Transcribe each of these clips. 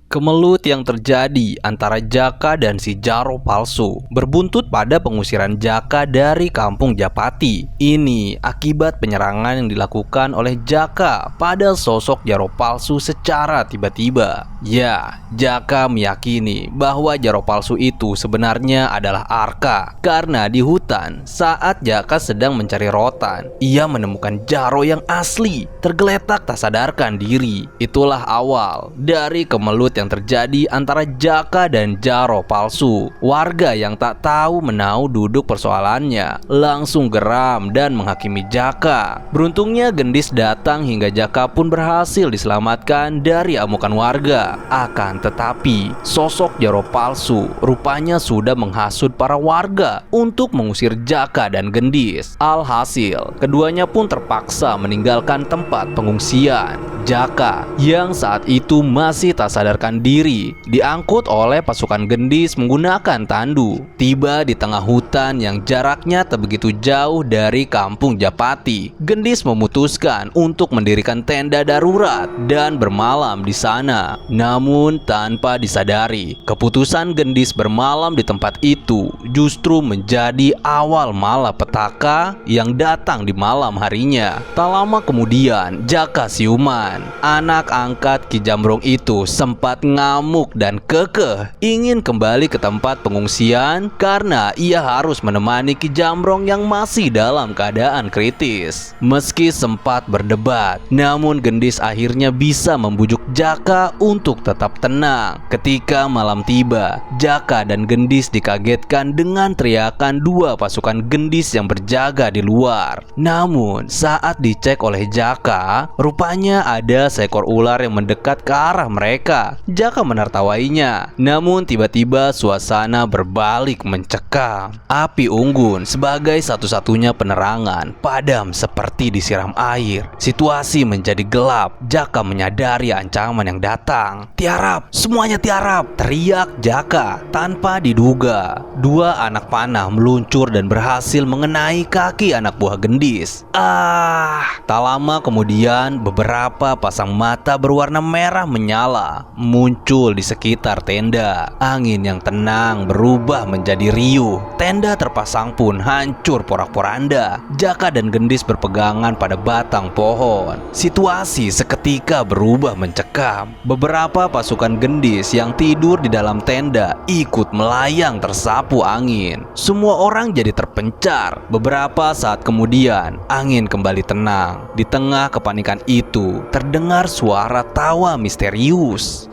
Kemelut yang terjadi antara Jaka dan si Jaro palsu berbuntut pada pengusiran Jaka dari kampung Japati. Ini akibat penyerangan yang dilakukan oleh Jaka pada sosok Jaro palsu secara tiba-tiba. Ya, Jaka meyakini bahwa Jaro palsu itu sebenarnya adalah Arka. Karena di hutan, saat Jaka sedang mencari rotan, ia menemukan Jaro yang asli, tergeletak tak sadarkan diri. Itulah awal dari kemelut yang terjadi antara Jaka dan Jaro palsu. Warga yang tak tahu menahu duduk persoalannya langsung geram dan menghakimi Jaka. Beruntungnya Gendis datang hingga Jaka pun berhasil diselamatkan dari amukan warga. Akan tetapi sosok Jaro palsu rupanya sudah menghasut para warga untuk mengusir Jaka dan Gendis. Alhasil keduanya pun terpaksa meninggalkan tempat pengungsian. Jaka yang saat itu masih tak sadarkan diri diangkut oleh pasukan Gendis menggunakan tandu. Tiba di tengah hutan yang jaraknya tak begitu jauh dari kampung Japati. Gendis memutuskan untuk mendirikan tenda darurat dan bermalam di sana. Namun tanpa disadari, keputusan Gendis bermalam di tempat itu justru menjadi awal malapetaka yang datang di malam harinya. Tak lama kemudian, Jaka siuman, anak angkat Ki Jambrong itu sempat ngamuk dan kekeh ingin kembali ke tempat pengungsian karena ia harus menemani Ki Jambrong yang masih dalam keadaan kritis. Meski sempat berdebat, namun Gendis akhirnya bisa membujuk Jaka untuk tetap tenang. Ketika malam tiba, Jaka dan Gendis dikagetkan dengan teriakan dua pasukan Gendis yang berjaga di luar. Namun saat dicek oleh Jaka, rupanya ada seekor ular yang mendekat ke arah mereka. Jaka menertawainya. Namun tiba-tiba suasana berbalik mencekam. Api unggun sebagai satu-satunya penerangan padam seperti disiram air. Situasi menjadi gelap. Jaka menyadari ancaman yang datang. "Tiarap, semuanya tiarap!" teriak Jaka. Tanpa diduga, dua anak panah meluncur dan berhasil mengenai kaki anak buah Gendis. Tak lama kemudian beberapa pasang mata berwarna merah menyala muncul di sekitar tenda. Angin yang tenang berubah menjadi riuh. Tenda terpasang pun hancur porak-poranda. Jaka dan Gendis berpegangan pada batang pohon. Situasi seketika berubah mencekam. Beberapa pasukan Gendis yang tidur di dalam tenda ikut melayang tersapu angin. Semua orang jadi terpencar. Beberapa saat kemudian angin kembali tenang. Di tengah kepanikan itu terdengar suara tawa misterius.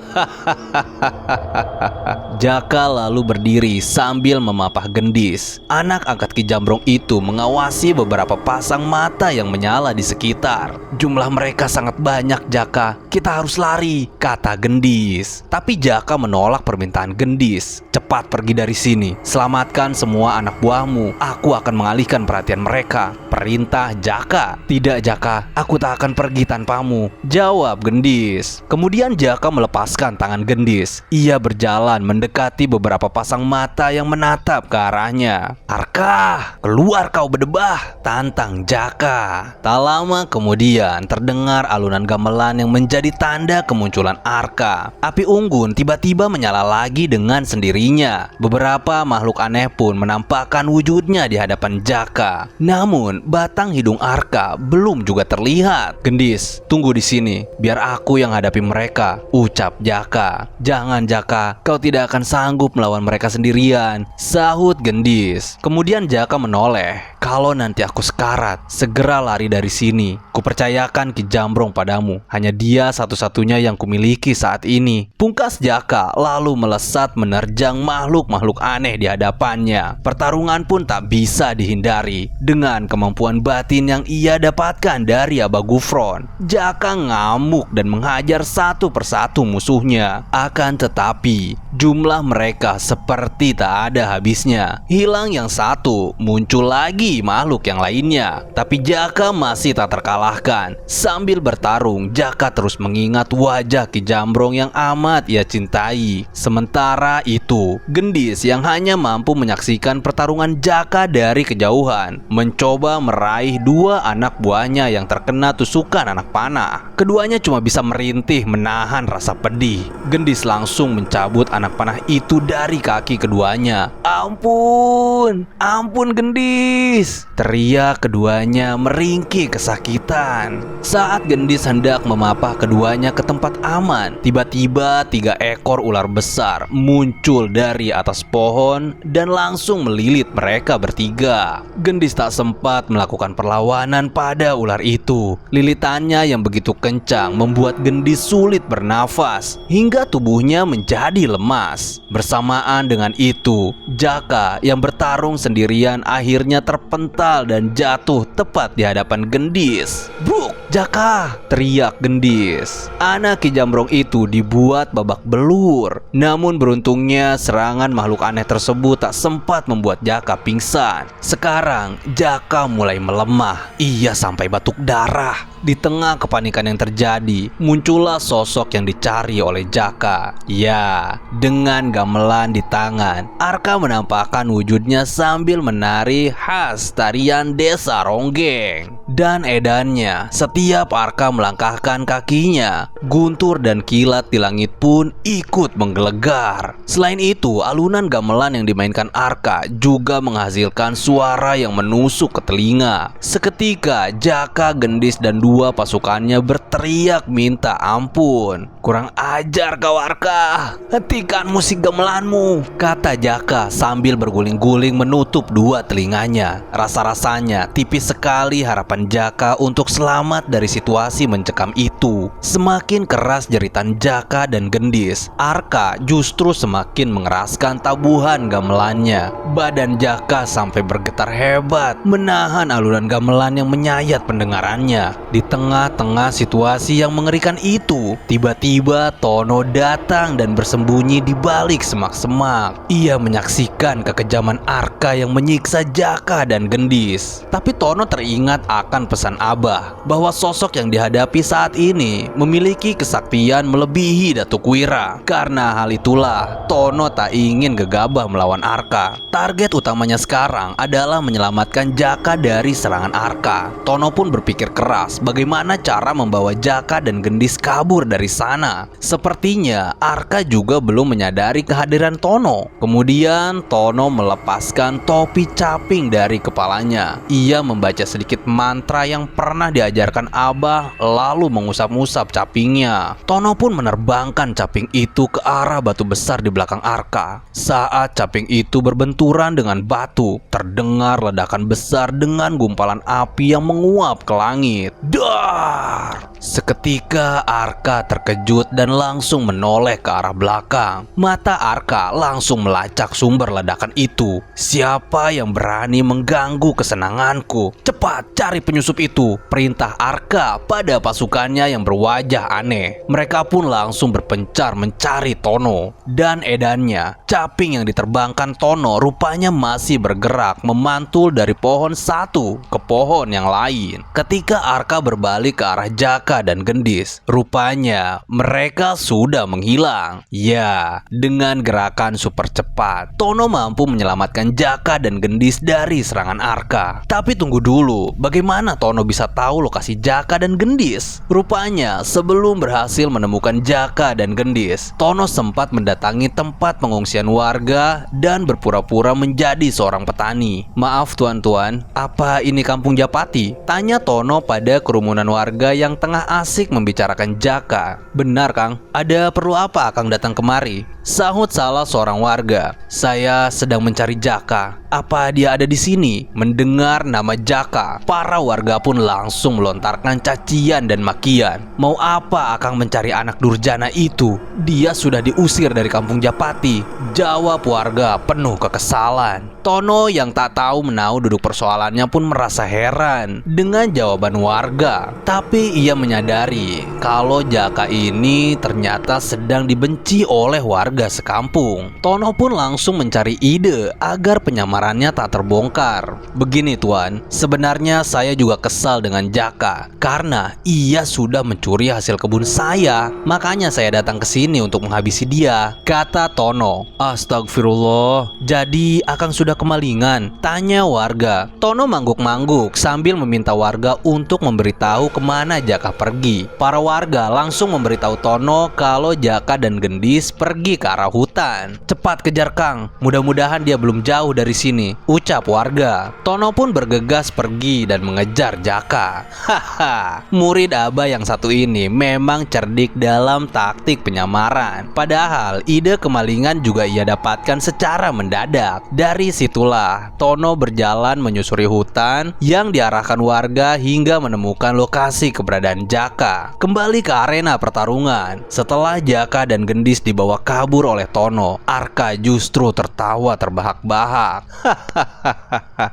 Jaka lalu berdiri sambil memapah Gendis. Anak angkat Ki Jambrong itu mengawasi beberapa pasang mata yang menyala di sekitar. "Jumlah mereka sangat banyak, Jaka. Kita harus lari," kata Gendis. Tapi Jaka menolak permintaan Gendis. "Cepat pergi dari sini. Selamatkan semua anak buahmu. Aku akan mengalihkan perhatian mereka," perintah Jaka. "Tidak, Jaka. Aku tak akan pergi tanpamu," jawab Gendis. Kemudian Jaka melepaskan tangan Gendis. Ia berjalan mendekati beberapa pasang mata yang menatap ke arahnya. "Arka, keluar kau berdebah!" tantang Jaka. Tak lama kemudian terdengar alunan gamelan yang menjadi tanda kemunculan Arka. Api unggun tiba-tiba menyala lagi dengan sendirinya. Beberapa makhluk aneh pun menampakkan wujudnya di hadapan Jaka. Namun batang hidung Arka belum juga terlihat. "Gendis, tunggu di sini, biar aku yang hadapi mereka," ucap Jaka. "Jangan, Jaka, kau tidak akan sanggup melawan mereka sendirian," sahut Gendis. Kemudian Jaka menoleh. "Kalau nanti aku sekarat, segera lari dari sini. Kupercayakan Ki Jambrong padamu. Hanya dia satu-satunya yang kumiliki saat ini." Pungkas Jaka lalu melesat menerjang makhluk-makhluk aneh di hadapannya. Pertarungan pun tak bisa dihindari. Dengan kemampuan batin yang ia dapatkan dari Aba Gufron, Jaka ngamuk dan menghajar satu persatu musuhnya. Akan tetapi jumlah Jumlah mereka seperti tak ada habisnya. Hilang yang satu, muncul lagi makhluk yang lainnya. Tapi Jaka masih tak terkalahkan. Sambil bertarung, Jaka terus mengingat wajah Ki Jambrong yang amat ia cintai. Sementara itu, Gendis yang hanya mampu menyaksikan pertarungan Jaka dari kejauhan mencoba meraih dua anak buahnya yang terkena tusukan anak panah. Keduanya cuma bisa merintih menahan rasa pedih. Gendis langsung mencabut anak panah itu dari kaki keduanya. Ampun, ampun Gendis, teriak keduanya meringkih kesakitan. Saat Gendis hendak memapah keduanya ke tempat aman, tiba-tiba 3 ekor ular besar muncul dari atas pohon dan langsung melilit mereka bertiga. Gendis tak sempat melakukan perlawanan pada ular itu. Lilitannya yang begitu kencang membuat Gendis sulit bernafas hingga tubuhnya menjadi lemas. Bersamaan dengan itu, Jaka yang bertarung sendirian akhirnya terpental dan jatuh tepat di hadapan Gendis. "Bruk, Jaka!" teriak Gendis. Anak Ki Jambrong itu dibuat babak belur. Namun beruntungnya serangan makhluk aneh tersebut tak sempat membuat Jaka pingsan. Sekarang Jaka mulai melemah. Ia sampai batuk darah. Di tengah kepanikan yang terjadi, muncullah sosok yang dicari oleh Jaka. Ya, dengan gamelan di tangan, Arka menampakkan wujudnya sambil menari khas tarian desa Ronggeng. Dan edannya, setiap Arka melangkahkan kakinya, guntur dan kilat di langit pun ikut menggelegar. Selain itu, alunan gamelan yang dimainkan Arka juga menghasilkan suara yang menusuk ke telinga. Seketika, Jaka, Gendis, dan dua pasukannya berteriak minta ampun. "Kurang ajar kau Arka, hentikan musik gamelanmu," kata Jaka sambil berguling-guling menutup dua telinganya. Rasa-rasanya tipis sekali harapan Jaka untuk selamat dari situasi mencekam itu. Semakin keras jeritan Jaka dan Gendis, Arka justru semakin mengeraskan tabuhan gamelannya. Badan Jaka sampai bergetar hebat menahan alunan gamelan yang menyayat pendengarannya. Di tengah-tengah situasi yang mengerikan itu, tiba-tiba Tono datang dan bersembunyi di balik semak-semak. Ia menyaksikan kekejaman Arka yang menyiksa Jaka dan Gendis. Tapi Tono teringat akan pesan Abah bahwa sosok yang dihadapi saat ini memiliki kesaktian melebihi Datuk Wira. Karena hal itulah Tono tak ingin gegabah melawan Arka. Target utamanya sekarang adalah menyelamatkan Jaka dari serangan Arka. Tono pun berpikir keras bagaimana cara membawa Jaka dan Gendis kabur dari sana. Sepertinya Arka juga belum menyadari kehadiran Tono. Kemudian Tono melepaskan topi caping dari kepalanya. Ia membaca sedikit mantra yang pernah diajarkan Abah lalu mengusap-usap capingnya. Tono pun menerbangkan caping itu ke arah batu besar di belakang Arka. Saat caping itu berbenturan dengan batu, terdengar ledakan besar dengan gumpalan api yang menguap ke langit. Dar! Seketika Arka terkejut dan langsung menoleh ke arah belakang. Mata Arka langsung melacak sumber ledakan itu. "Siapa yang berani mengganggu kesenanganku? Cepat cari penyusup itu," perintah Arka pada pasukannya yang berwajah aneh. Mereka pun langsung berpencar mencari Tono. Dan edannya, caping yang diterbangkan Tono rupanya masih bergerak memantul dari pohon satu ke pohon yang lain. Ketika Arka berbalik ke arah Jaka dan Gendis, rupanya mereka sudah menghilang. Ya, dengan gerakan super cepat, Tono mampu menyelamatkan Jaka dan Gendis dari serangan Arka. Tapi tunggu dulu, bagaimana Tono bisa tahu lokasi Jaka dan Gendis? Rupanya sebelum berhasil menemukan Jaka dan Gendis, Tono sempat mendatangi tempat pengungsian warga dan berpura-pura menjadi seorang petani. "Maaf tuan-tuan, apa ini kampung Japati?" tanya Tono pada kerumunan warga yang tengah asik membicarakan Jaka. "Benar Kang, ada perlu apa Kang datang kemari?" sahut salah seorang warga. "Saya sedang mencari Jaka. Apa dia ada di sini?" Mendengar nama Jaka, para warga pun langsung melontarkan cacian dan makian. "Mau apa Akang mencari anak durjana itu? Dia sudah diusir dari kampung Japati," jawab warga penuh kekesalan. Tono yang tak tahu menahu duduk persoalannya pun merasa heran dengan jawaban warga. Tapi ia menyadari kalau Jaka ini ternyata sedang dibenci oleh warga warga sekampung. Tono pun langsung mencari ide agar penyamarannya tak terbongkar. Begini tuan, sebenarnya saya juga kesal dengan Jaka karena ia sudah mencuri hasil kebun saya. Makanya saya datang ke sini untuk menghabisi dia, kata Tono. Astagfirullah, jadi Akang sudah kemalingan? Tanya warga. Tono mangguk-mangguk sambil meminta warga untuk memberitahu kemana Jaka pergi. Para warga langsung memberitahu Tono kalau Jaka dan Gendis pergi ke arah hutan. Cepat kejar Kang, mudah-mudahan dia belum jauh dari sini, ucap warga. Tono pun bergegas pergi dan mengejar Jaka. Haha, murid Abah yang satu ini memang cerdik dalam taktik penyamaran. Padahal ide kemalingan juga ia dapatkan secara mendadak. Dari situlah Tono berjalan menyusuri hutan yang diarahkan warga hingga menemukan lokasi keberadaan Jaka. Kembali ke arena pertarungan. Setelah Jaka dan Gendis dibawa kabur oleh Tono, Arka justru tertawa terbahak-bahak.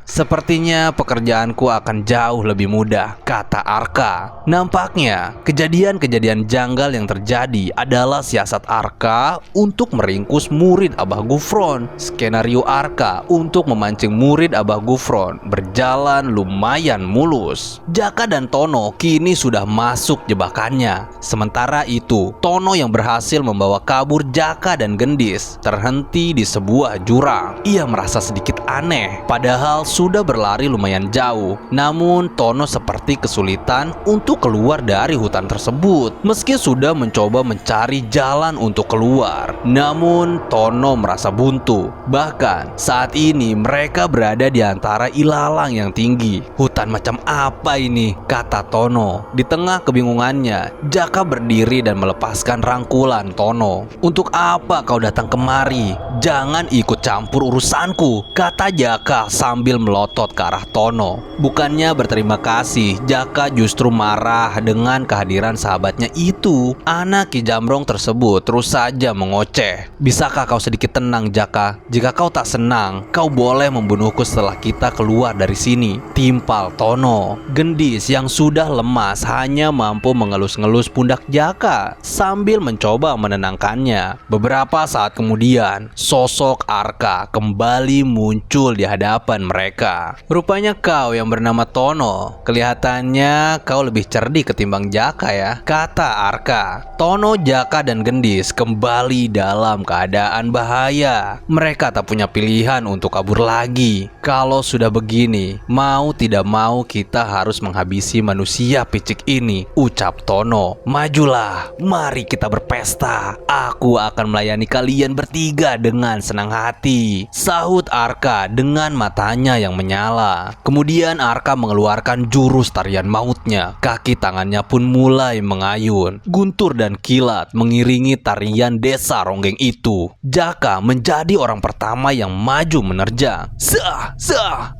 Sepertinya pekerjaanku akan jauh lebih mudah, kata Arka. Nampaknya kejadian-kejadian janggal yang terjadi adalah siasat Arka untuk meringkus murid Abah Gufron. Skenario Arka untuk memancing murid Abah Gufron berjalan lumayan mulus. Jaka dan Tono kini sudah masuk jebakannya. Sementara itu, Tono yang berhasil membawa kabur Jaka dan Gendis terhenti di sebuah jurang. Ia merasa sedikit aneh, padahal sudah berlari lumayan jauh. Namun Tono seperti kesulitan untuk keluar dari hutan tersebut. Meski sudah mencoba mencari jalan untuk keluar, namun Tono merasa buntu. Bahkan saat ini mereka berada di antara ilalang yang tinggi. Hutan macam apa ini? Kata Tono. Di tengah kebingungannya, Jaka berdiri dan melepaskan rangkulan Tono. Untuk apa kau datang kemari? Jangan ikut campur urusanku, kata Jaka sambil melotot ke arah Tono. Bukannya berterima kasih, Jaka justru marah dengan kehadiran sahabatnya itu. Anak Ki Jamrong tersebut terus saja mengoceh. Bisakah kau sedikit tenang, Jaka? Jika kau tak senang, kau boleh membunuhku setelah kita keluar dari sini, timpal Tono. Gendis yang sudah lemas hanya mampu mengelus-ngelus pundak Jaka sambil mencoba menenangkannya. Beberapa saat kemudian, sosok Arka kembali muncul di hadapan mereka. Rupanya kau yang bernama Tono. Kelihatannya kau lebih cerdik ketimbang Jaka ya, kata Arka. Tono, Jaka dan Gendis kembali dalam keadaan bahaya. Mereka tak punya pilihan untuk kabur lagi. Kalau sudah begini, mau tidak mau kita harus menghabisi manusia picik ini, ucap Tono. Majulah, mari kita berpesta. Aku akan melayani kalian bertiga dengan senang hati, sahut Arka dengan matanya yang menyala. Kemudian Arka mengeluarkan jurus tarian mautnya. Kaki tangannya pun mulai mengayun. Guntur dan kilat mengiringi tarian desa ronggeng itu. Jaka menjadi orang pertama yang maju menerjang. Sah!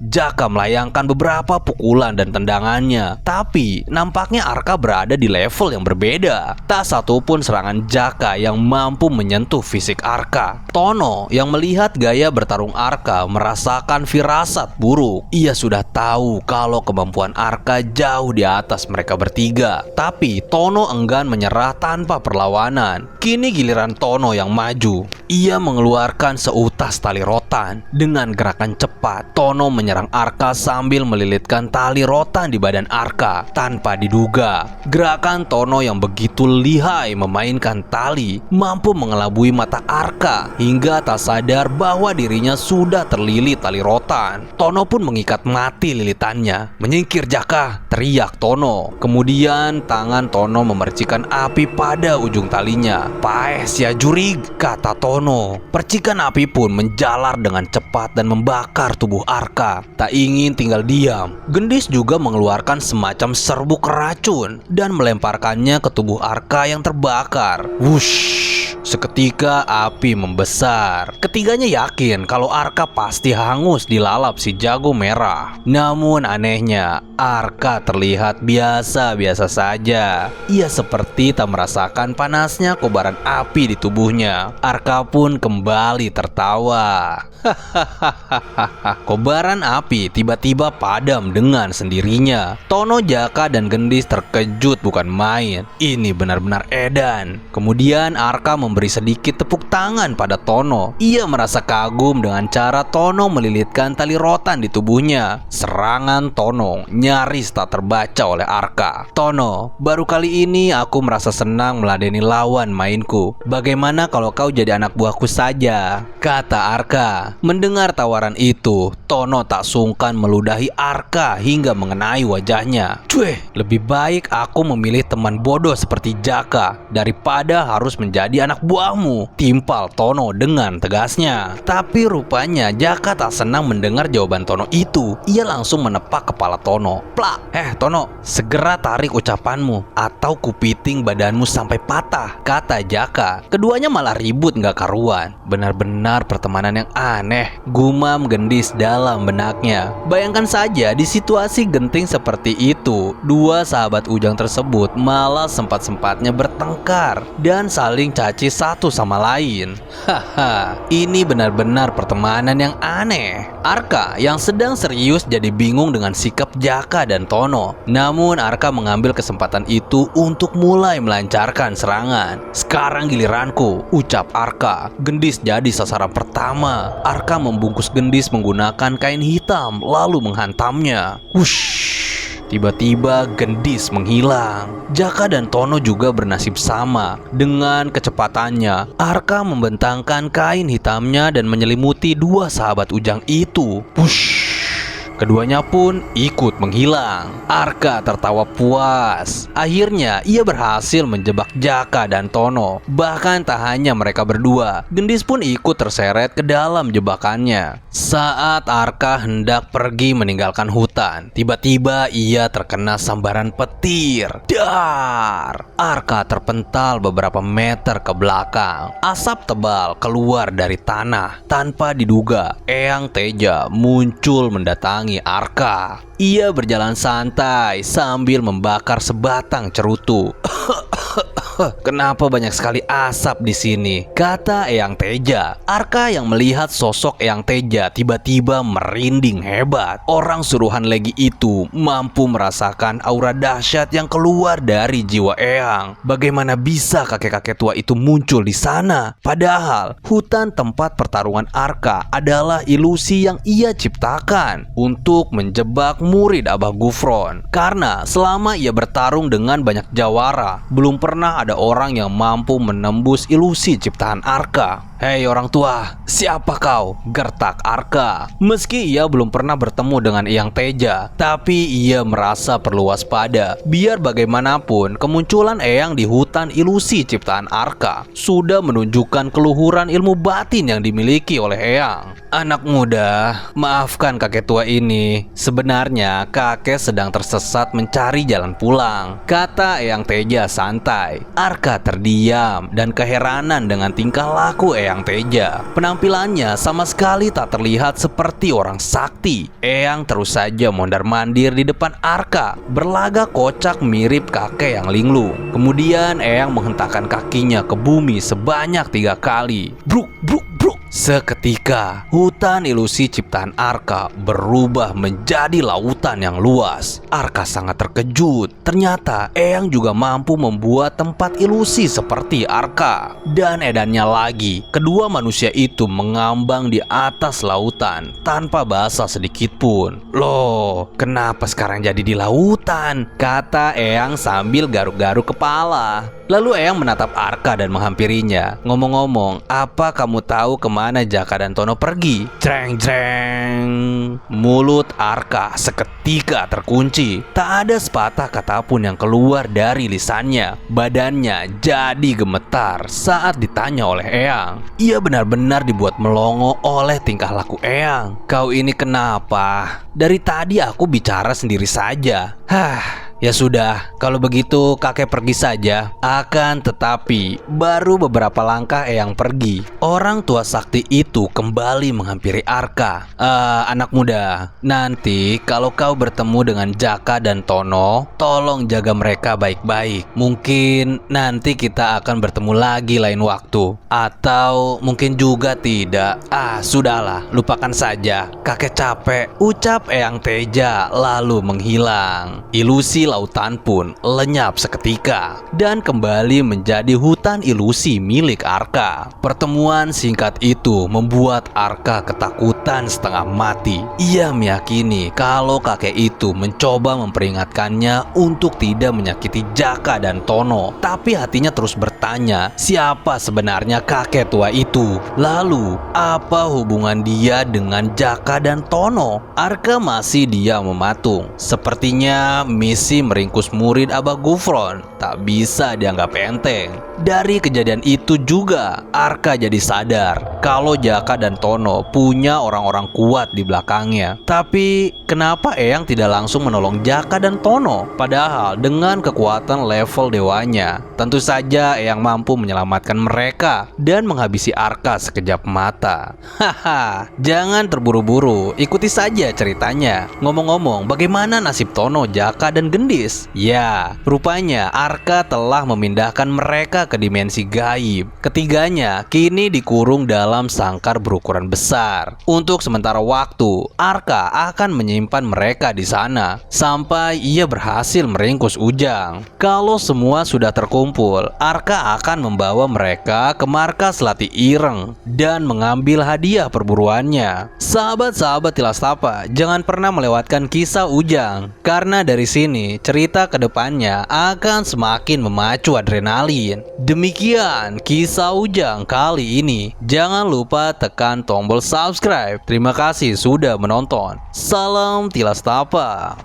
Jaka melayangkan beberapa pukulan dan tendangannya. Tapi nampaknya Arka berada di level yang berbeda. Tak satu pun serangan Jaka yang mampu menyentuh fisik Arka. Tono yang melihat gaya bertarung Arka merasakan firasat buruk. Ia sudah tahu kalau kemampuan Arka jauh di atas mereka bertiga. Tapi Tono enggan menyerah tanpa perlawanan. Kini giliran Tono yang maju. Ia mengeluarkan seutas tali rotan. Dengan gerakan cepat, Tono menyerang Arka sambil melilitkan tali rotan di badan Arka tanpa diduga. Gerakan Tono yang begitu lihai memainkan tali mampu mengelabui mata Arka hingga tak sadar bahwa dirinya sudah terlilit tali rotan. Tono pun mengikat mati lilitannya. Menyingkir Jaka, teriak Tono. Kemudian tangan Tono memercikan api pada ujung talinya. Paes ya jurig, kata Tono. Percikan api pun menjalar dengan cepat dan membakar tubuh Arka. Tak ingin tinggal diam, Gendis juga mengeluarkan semacam serbuk racun dan melemparkannya ke tubuh Arka yang terbakar. Wush! Seketika api membesar. Ketiganya yakin kalau Arka pasti hangus dilalap si jago merah. Namun anehnya, Arka terlihat biasa-biasa saja. Ia seperti tak merasakan panasnya kobaran api di tubuhnya. Arka pun kembali tertawa. Kobaran api tiba-tiba padam dengan sendirinya. Tono, Jaka, dan Gendis terkejut bukan main. Ini benar-benar edan. Kemudian Arka memberi sedikit tepuk tangan pada Tono. Ia merasa kagum dengan cara Tono melilitkan tali rotan di tubuhnya. Serangan Tono nyaris tak terbaca oleh Arka. "Tono, baru kali ini aku merasa senang meladeni lawan mainku. Bagaimana kalau kau jadi anak buahku saja?" kata Arka. Mendengar tawaran itu, Tono tak sungkan meludahi Arka hingga mengenai wajahnya. "Cueh, lebih baik aku memilih teman bodoh seperti Jaka daripada harus menjadi anak buahmu," timpal Tono dengan tegasnya. Tapi rupanya Jaka tak senang mendengar jawaban Tono itu. Ia langsung menepak kepala Tono. "Plak! Tono, segera tarik ucapanmu atau kupiting badanmu sampai patah," kata Jaka. Keduanya malah ribut gak karuan. Benar-benar pertemanan yang aneh, gumam Gendis dalam benaknya. Bayangkan saja di situasi genting seperti itu, dua sahabat Ujang tersebut malah sempat-sempatnya bertengkar dan saling caci satu sama lain. Ini benar-benar pertemanan yang aneh. Arka yang sedang serius jadi bingung dengan sikap Jaka dan Tono. Namun Arka mengambil kesempatan itu untuk mulai melancarkan serangan. "Sekarang giliranku," ucap Arka. Gendis jadi sasaran pertama. Arka membungkus Gendis menggunakan kain hitam lalu menghantamnya. Wush! Tiba-tiba Gendis menghilang. Jaka dan Tono juga bernasib sama. Dengan kecepatannya, Arka membentangkan kain hitamnya dan menyelimuti dua sahabat Ujang itu. Push! Keduanya pun ikut menghilang. Arka tertawa puas. Akhirnya ia berhasil menjebak Jaka dan Tono. Bahkan tak hanya mereka berdua, Gendis pun ikut terseret ke dalam jebakannya. Saat Arka hendak pergi meninggalkan hutan, tiba-tiba ia terkena sambaran petir. Dar! Arka terpental beberapa meter ke belakang. Asap tebal keluar dari tanah. Tanpa diduga, Eyang Teja muncul mendatangi Arka. Ia berjalan santai sambil membakar sebatang cerutu. "Kenapa banyak sekali asap di sini?" kata Eyang Teja. Arka yang melihat sosok Eyang Teja tiba-tiba merinding hebat. Orang suruhan Legi itu mampu merasakan aura dahsyat yang keluar dari jiwa Eyang. Bagaimana bisa kakek-kakek tua itu muncul di sana? Padahal hutan tempat pertarungan Arka adalah ilusi yang ia ciptakan untuk menjebak murid Abah Gufron. Karena selama ia bertarung dengan banyak jawara, belum pernah ada orang yang mampu menembus ilusi ciptaan Arka. "Hei orang tua, siapa kau?" gertak Arka. Meski ia belum pernah bertemu dengan Eyang Teja, tapi ia merasa perlu waspada. Biar bagaimanapun, kemunculan Eyang di hutan ilusi ciptaan Arka sudah menunjukkan keluhuran ilmu batin yang dimiliki oleh Eyang. "Anak muda, maafkan kakek tua ini. Sebenarnya kakek sedang tersesat mencari jalan pulang," kata Eyang Teja santai. Arka terdiam dan keheranan dengan tingkah laku Eyang Teja. Penampilannya sama sekali tak terlihat seperti orang sakti. Eyang terus saja mondar-mandir di depan Arka, berlagak kocak mirip kakek yang linglung. Kemudian Eyang menghentakkan kakinya ke bumi sebanyak 3 kali. Bruk, bruk, bruk. Seketika, hutan ilusi ciptaan Arka berubah menjadi lautan yang luas. Arka sangat terkejut. Ternyata Eyang juga mampu membuat tempat ilusi seperti Arka. Dan edannya lagi, kedua manusia itu mengambang di atas lautan tanpa basah sedikit pun. "Loh, kenapa sekarang jadi di lautan?" kata Eyang sambil garuk-garuk kepala. Lalu Eyang menatap Arka dan menghampirinya. "Ngomong-ngomong, apa kamu tahu kemana Jaka dan Tono pergi?" Jreng-jreng. Mulut Arka seketika terkunci. Tak ada sepatah kata pun yang keluar dari lisannya. Badannya jadi gemetar saat ditanya oleh Eyang. Ia benar-benar dibuat melongo oleh tingkah laku Eyang. "Kau ini kenapa? Dari tadi aku bicara sendiri saja." Ya sudah, kalau begitu kakek pergi saja. Akan tetapi, baru beberapa langkah Eyang pergi, orang tua sakti itu kembali menghampiri Arka. Anak muda, nanti kalau kau bertemu dengan Jaka dan Tono, tolong jaga mereka baik-baik. Mungkin nanti kita akan bertemu lagi lain waktu. Atau mungkin juga tidak. Sudahlah, lupakan saja. Kakek capek, ucap Eyang Teja lalu menghilang. Ilusi lautan pun lenyap seketika dan kembali menjadi hutan ilusi milik Arka. Pertemuan singkat itu membuat Arka ketakutan setengah mati. Ia meyakini kalau kakek itu mencoba memperingatkannya untuk tidak menyakiti Jaka dan Tono. Tapi hatinya terus bertanya, siapa sebenarnya kakek tua itu? Lalu, apa hubungan dia dengan Jaka dan Tono? Arka masih diam mematung. Sepertinya misi meringkus murid Abah Gufron tak bisa dianggap enteng. Dari kejadian itu juga, Arka jadi sadar kalau Jaka dan Tono punya orang-orang kuat di belakangnya. Tapi kenapa Eyang tidak langsung menolong Jaka dan Tono? Padahal dengan kekuatan level dewanya, tentu saja Eyang mampu menyelamatkan mereka dan menghabisi Arka sekejap mata. Jangan terburu-buru, ikuti saja ceritanya. Ngomong-ngomong, bagaimana nasib Tono, Jaka, dan Gendis? Ya, rupanya Arka telah memindahkan mereka ke dimensi gaib. Ketiganya kini dikurung dalam sangkar berukuran besar. Untuk sementara waktu, Arka akan menyimpan mereka di sana sampai ia berhasil meringkus Ujang. Kalau semua sudah terkumpul, Arka akan membawa mereka ke markas Lati Ireng dan mengambil hadiah perburuannya. Sahabat-sahabat Tilastapa, jangan pernah melewatkan kisah Ujang, karena dari sini cerita kedepannya akan semakin memacu adrenalin. Demikian kisah Ujang kali ini. Jangan lupa tekan tombol subscribe. Terima kasih sudah menonton. Salam Tilastapa.